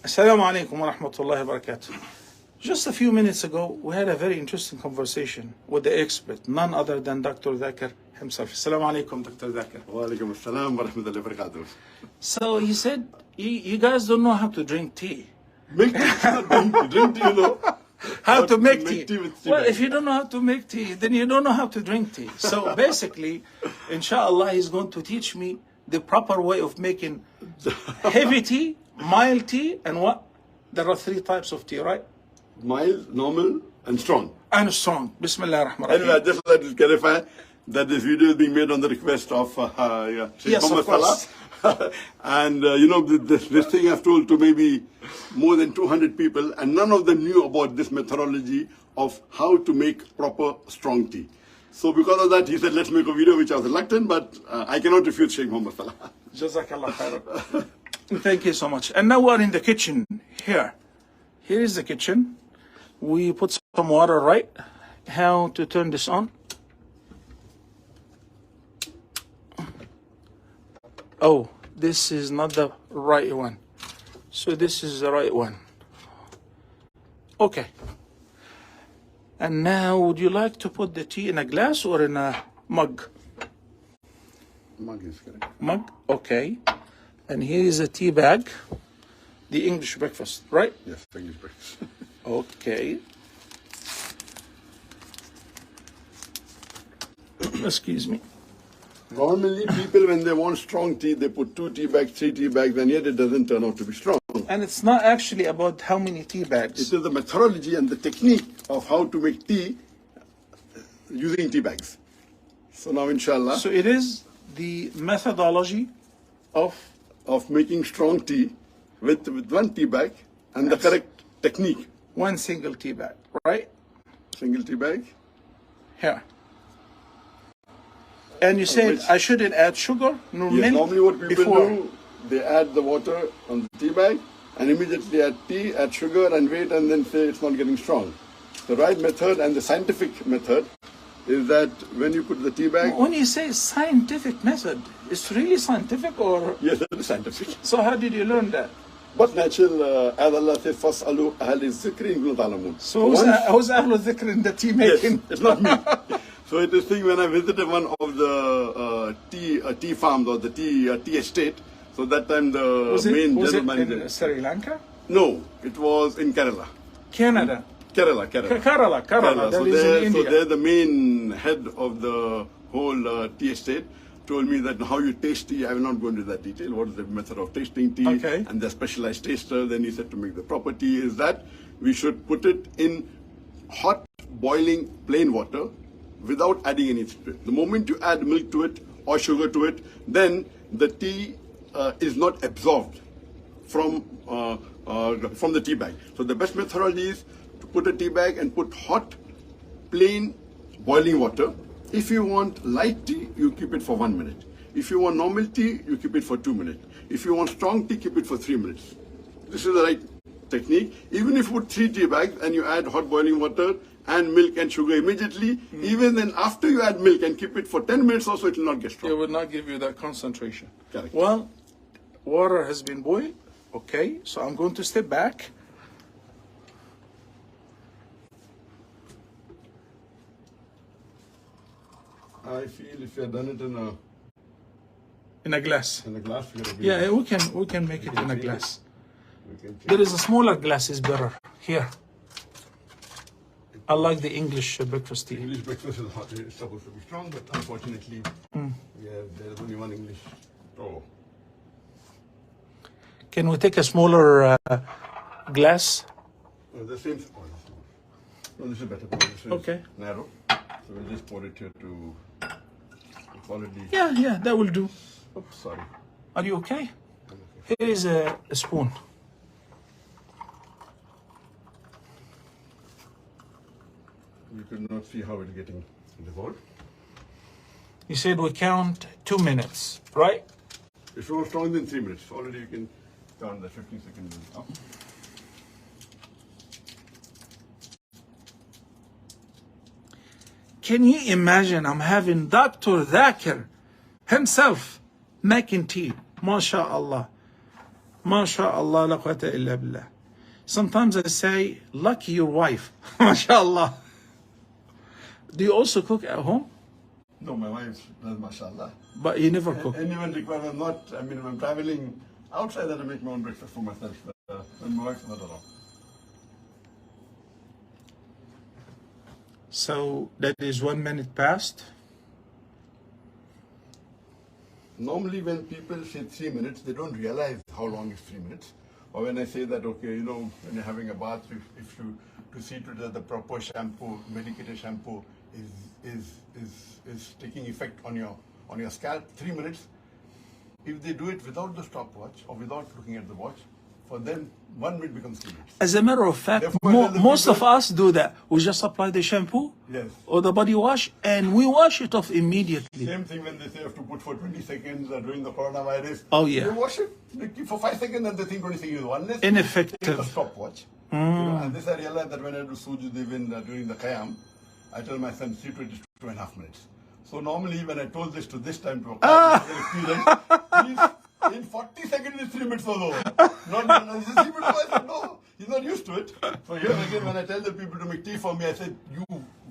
Assalamu alaikum wa rahmatullahi wa barakatuh. Just a few minutes ago, we had a very interesting conversation with the expert, none other than Dr. Zakir himself. Assalamu alaikum, Dr. Zakir. Wa alaikum assalam wa rahmatullahi wa barakatuh. So he said, you guys don't know how to drink tea. Make tea, not drink tea, you know. How to make tea. With tea Well, bag. if you don't know how to make tea, then you don't know how to drink tea. So basically, inshallah, he's going to teach me the proper way of making heavy tea, mild tea, and what? There are 3 types of tea, right? Mild, normal, and strong. And strong. Bismillah ar-Rahman ar-Rahim. Anyway, I just like to clarify that this video is being made on the request of Sheikh Yes, of Muhammad course. Salah. And this thing I've told to maybe more than 200 people, and none of them knew about this methodology of how to make proper strong tea. So because of that, he said, let's make a video, which I was reluctant, but I cannot refuse Sheikh Muhammad Salah. Jazakallah khairan. Thank you so much. And now we're in the kitchen here. Here is the kitchen. We put some water, right? How to turn this on? Oh, this is not the right one. So this is the right one. Okay. And now, would you like to put the tea in a glass or in a mug? Mug is correct. Mug? Okay. And here is a tea bag. The English breakfast, right? Yes, English breakfast. Okay. Excuse me. Normally, people, when they want strong tea, they put 2 tea bags, 3 tea bags, and yet it doesn't turn out to be strong. And it's not actually about how many tea bags. It is the methodology and the technique of how to make tea using tea bags. So now, inshallah, So it is the methodology of making strong tea with 1 tea bag and the correct technique. one single tea bag, right? Single tea bag. Here. And you said which- I shouldn't add sugar nor Yes, milk normally what people before. do, they add the water on the tea bag and immediately add tea, add sugar and wait and then say it's not getting strong. The right method and the scientific method is that when you put the tea bag, When you say scientific method, it's really scientific or? yes, that is scientific. So how did you learn that? But natural, as Allah says, فَاسْأَلُوا أَهْلِ الذِّكْرِ إِن كُنتُمْ تَعْلَمُونَ. So who's Ahlul Dhikr in the tea Yes, making? it's not me. So it is thing when I visited one of the tea farms or the tea estate. So that time the Was main it general in manager. Sri Lanka? No, it was in Kerala. Canada? Kerala. Kerala, that So is in India. there the main head of the whole tea estate told me that how you taste tea, I will not go into that detail. What is the method of tasting tea? Okay. And the specialized taster. Then he said to make the proper tea is that we should put it in hot, boiling, plain water without adding anything to it. The moment you add milk to it or sugar to it, then the tea is not absorbed from the tea bag. So the best methodology is to put a tea bag and put hot, plain, boiling water. If you want light tea, you keep it for 1 minute. If you want normal tea, you keep it for 2 minutes. If you want strong tea, keep it for 3 minutes. This is the right technique. Even if you put 3 tea bags and you add hot boiling water and milk and sugar immediately, even then after you add milk and keep it for 10 minutes also, it will not get strong. It would not give you that concentration. Correct. Well, water has been boiled. Okay, so I'm going to step back. I feel if you had done it In a glass. in a glass, you would have been- Yeah, we can make it in a glass. we can change. There is a smaller glass is better. Here. I like the English breakfast tea. English breakfast is hot. It's supposed to be strong, but unfortunately, there's only one English. Oh, Can we take a smaller glass? the same. Oh, no, this is better. This is Okay. narrow. So we'll just pour it here to quality. Yeah, that will do. Oops, sorry. Are you okay? I'm okay. Here is a spoon. You could not see how it's getting involved. You said we count 2 minutes, right? If you want strong, then 3 minutes. Already you can count the 15 seconds now. Can you imagine I'm having Dr. Zakir himself making tea? Masha Allah. Masha Allah, la quwwata illa billah. Sometimes I say, lucky your wife. Masha Allah. Do you also cook at home? No, my wife does, mashallah. But you never cook. And even require, I'm not, I mean, if I'm traveling outside, then I make my own breakfast for myself. When my wife's not around. So that is 1 minute past. Normally when people say 3 minutes, they don't realize how long is 3 minutes. Or when I say that, okay, you know, when you're having a bath, if you to see to that the proper shampoo, medicated shampoo is taking effect on your scalp, 3 minutes. If they do it without the stopwatch or without looking at the watch, for them 1 minute becomes 3 minutes. As a matter of fact, Therefore, most of us do that. We just apply the shampoo Yes. or the body wash and we wash it off immediately. Same thing when they say you have to put for 20 seconds during the coronavirus. Oh, yeah. They wash it, they keep for 5 seconds and they think 20 seconds is one. Ineffective. Take a stopwatch. You know, and this I realized that when I do sujud even during the qiyam, I tell my son, see to it is 2.5 minutes. So normally when I told this to this time to a experience, in 40 seconds it's 3 minutes or so. Not is it 3 minutes? I said, no, he's not used to it. So here again, when I tell the people to make tea for me, I said, you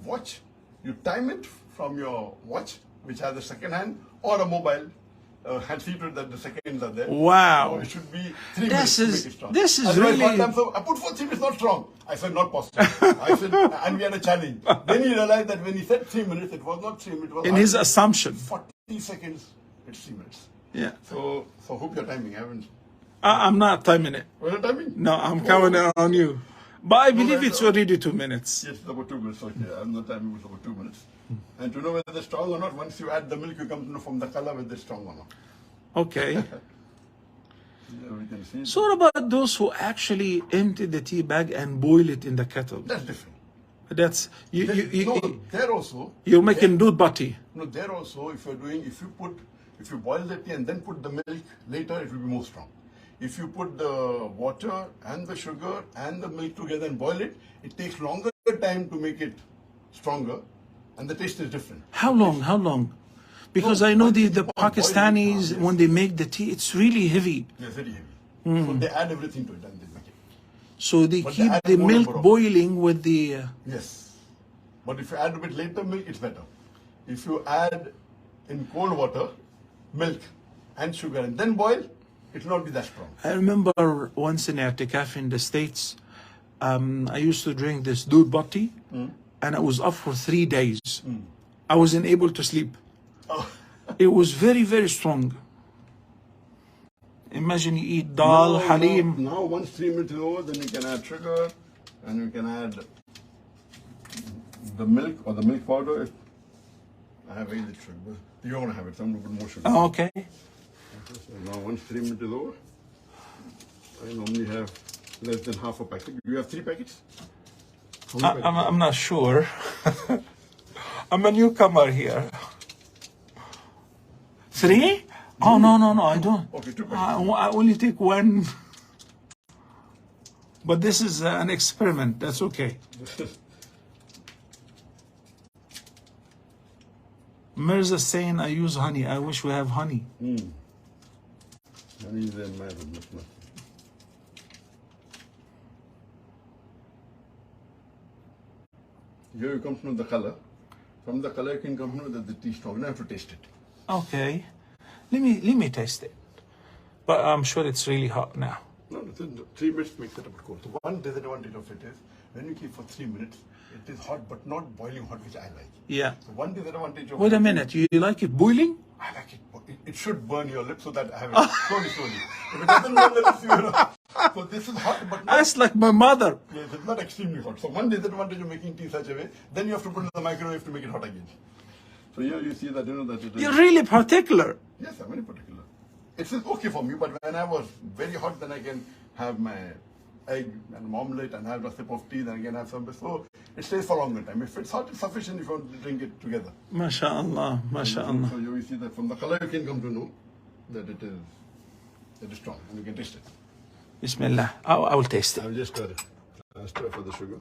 watch, you time it from your watch, which has a second hand, or a mobile, and see to it that the seconds are there. Wow. So it should be 3 minutes to make it strong. This is Otherwise, really... one time, so I put for 3 minutes, not strong. I said, not possible. I said, and we had a challenge. Then he realized that when he said 3 minutes, it was not 3 minutes. It was In his assumption. 40 seconds, it's 3 minutes. Yeah. So hope you're timing. I haven't. I'm not timing it. Were you timing? No, I'm counting on you. But I believe it's already 2 minutes. Yes, it's about 2 minutes. Okay, I'm not timing, it's about 2 minutes. And to know whether they're strong or not, once you add the milk, you come to know from the color whether they're strong or not. Okay. Yeah, we can see. So what about those who actually empty the tea bag and boil it in the kettle? That's different. That's No, there also. you're making doodh bati. No, there also, if you boil the tea and then put the milk later, it will be more strong. If you put the water and the sugar and the milk together and boil it, it takes longer time to make it stronger, and the taste is different. How long? How long? Because I know the Pakistanis, when they make the tea, it's really heavy. They're very heavy. So they add everything to it and they make it. So they But keep they add the more milk and more. boiling with the... Yes. But if you add a bit later milk, it's better. If you add in cold water, milk and sugar and then boil, it will not be that strong. I remember once in I'tikaf in the States, I used to drink this doodh bati, and I was up for 3 days. I wasn't able to sleep. Oh. It was very, very strong. Imagine you eat dal, halim. Now, once 3 minutes is over, then you can add sugar and you can add the milk or the milk powder. I have very little sugar. You don't want to have it, so I'm going to put more sugar. Oh, okay. So now, once 3 minutes is over, I normally have less than half a packet. You have 3 packets? How many packets? I'm not sure. I'm a newcomer here. 3? Oh, no, I don't. Okay, 2 packets. I only take 1. But this is an experiment. That's okay. Mirza saying I use honey. I wish we have honey. Honey is a matter. Here you come to know the color. From the color you can come to know that the tea is strong. You have to taste it. Okay. Let me taste it. But I'm sure it's really hot now. No, 3 minutes makes it a bit cold. So one disadvantage of it is when you keep for 3 minutes, it is hot but not boiling hot, which I like. Yeah. So one disadvantage of Wait it a minute. You like it boiling? I like it. It should burn your lips so that I have it slowly. If it doesn't burn the lips, you know. So this is hot but not, That's like my mother. yes, it's not extremely hot. So one disadvantage of making tea such a way, then you have to put it in the microwave to make it hot again. So here you see that, you know, that it is. You're really particular. Yes, I'm very particular. It's okay for me, but when I was very hot, then I can have my egg and omelette and have a sip of tea, then again have some. So it stays for a longer time. If it's hot, it's sufficient if you want to drink it together. Masha Allah, Masha Allah. So you will see that from the color you can come to know that it is strong and you can taste it. Bismillah. I will taste I it. will just stir for the sugar.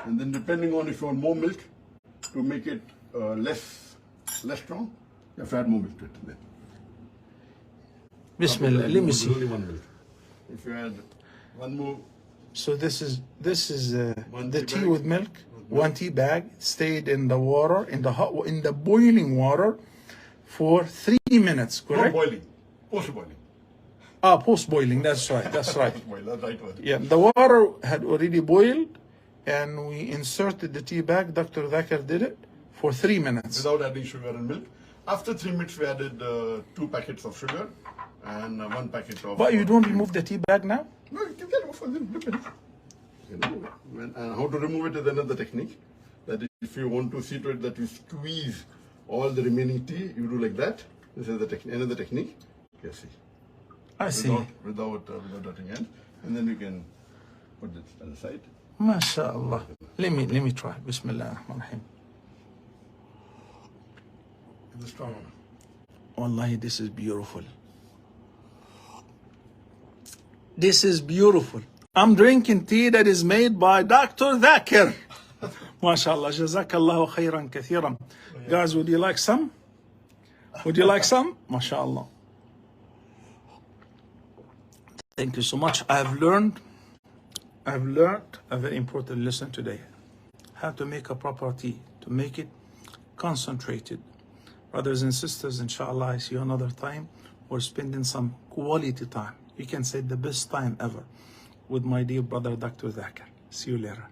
And then depending on if you want more milk to make it less strong, you have to add more milk to it then. Bismillah. Let me see. Only 1 milk. If you add one more, So this is One the tea tea bag. with milk. 1 tea bag stayed in the water, in the boiling water for 3 minutes. not Correct? boiling, post boiling. Ah, post boiling. That's right. That's right. Boil, that's right word. Yeah, the water had already boiled, and we inserted the tea bag. Dr. Zakir did it for 3 minutes. Without adding sugar and milk. After 3 minutes, we added 2 packets of sugar and 1 packet of. But you don't remove the tea bag now? No, you can remove it. Look at it. You can remove it. And how to remove it is another technique. That if you want to see to it that you squeeze all the remaining tea, you do like that. This is the another technique. You see. I see. Without dotting end, and then you can put this on the side. Masha Allah. Let me try. Bismillah ar-Rahman ar-Rahim. It's a strong one. Wallahi, this is beautiful. This is beautiful. I'm drinking tea that is made by Dr. Zakir. MashaAllah. Jazakallahu khairan kathiran. Guys, would you like some? Would you like some? MashaAllah. Thank you so much. I've learned a very important lesson today. How to make a proper tea, to make it concentrated. Brothers and sisters, inshallah, I see you another time. We're spending some quality time. You can say the best time ever with my dear brother, Dr. Zakir. See you later.